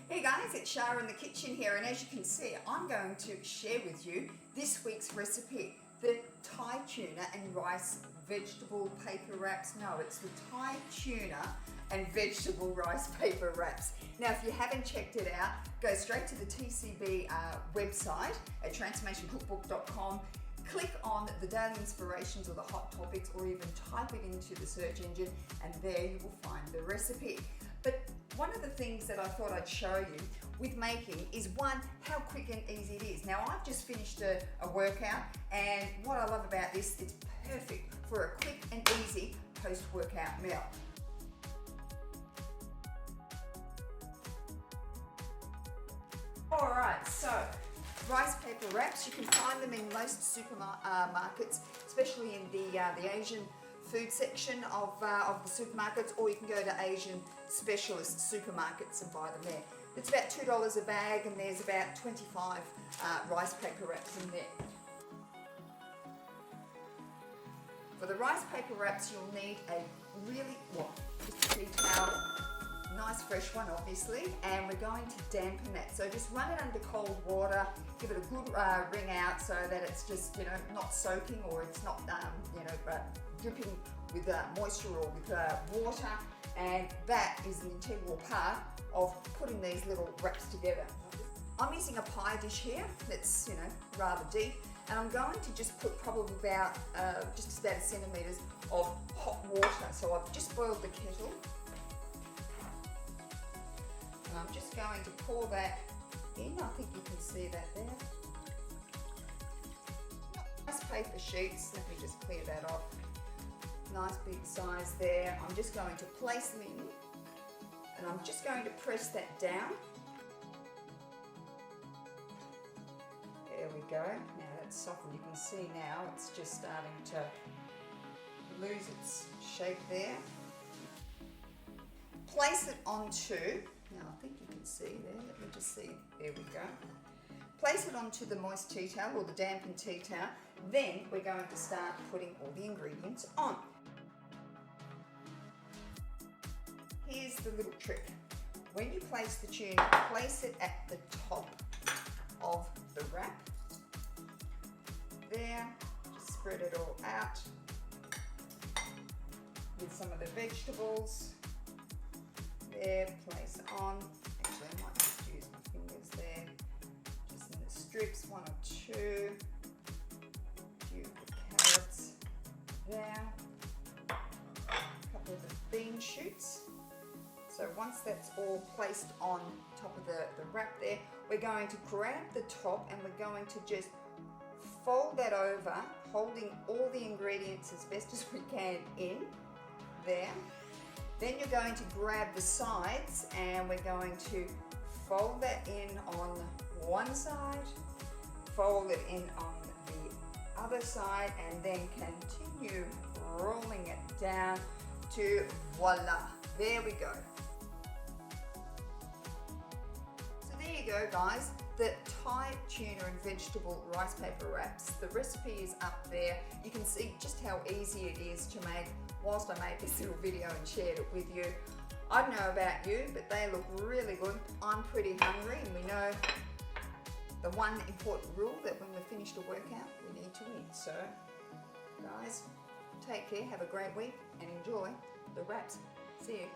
Hey guys, it's Shara in the kitchen here, and as you can see, I'm going to share with you this week's recipe, the Thai tuna and rice vegetable paper wraps. No, it's the Thai tuna and vegetable rice paper wraps. Now, if you haven't checked it out, go straight to the TCB website at transformationcookbook.com. Click on the daily inspirations or the hot topics, or even type it into the search engine, and there you will find the recipe. But one of the things that I thought I'd show you with making is, one, how quick and easy it is. Now, I've just finished a workout, and what I love about this, it's perfect for a quick and easy post-workout meal. All right, so rice paper wraps, you can find them in most supermarkets, especially in the Asian food section of the supermarkets, or you can go to Asian specialist supermarkets and buy them there. It's about $2 a bag, and there's about 25 rice paper wraps in there. For the rice paper wraps, you'll need a really, just a tea towel, nice fresh one obviously, and we're going to dampen that. So just run it under cold water, give it a good wring out so that it's just, not soaking, or it's not, dripping with moisture or with water, and that is an integral part of putting these little wraps together. I'm using a pie dish here that's, rather deep, and I'm going to just put probably about, just about 1 centimetres of hot water. So I've just boiled the kettle, and I'm just going to pour that in. I think you can see that there. Nice paper sheets, let me just clear that off. Nice big size there. I'm just going to place them in, and I'm just going to press that down. There we go. Now that's softened. You can see now it's just starting to lose its shape there. Place it onto, now I think you can see there, let me just see, there we go. Place it onto the moist tea towel or the dampened tea towel. Then we're going to start putting all the ingredients on. Here's the little trick. When you place the tuna, place it at the top of the wrap. There, just spread it all out with some of the vegetables. There, place on. Actually, I might just use my fingers there. Just in the strips, 1 or 2. A few of the carrots there. A couple of the bean shoots. So once that's all placed on top of the wrap there, we're going to grab the top and we're going to just fold that over, holding all the ingredients as best as we can in there. Then you're going to grab the sides, and we're going to fold that in on one side, fold it in on the other side, and then continue rolling it down to voila. There we go. So there you go, guys. The Thai tuna and vegetable rice paper wraps. The recipe is up there. You can see just how easy it is to make whilst I made this little video and shared it with you. I don't know about you, but they look really good. I'm pretty hungry, and we know the one important rule that when we've finished a workout, we need to eat. So, guys, take care, have a great week, and enjoy the wraps. See you.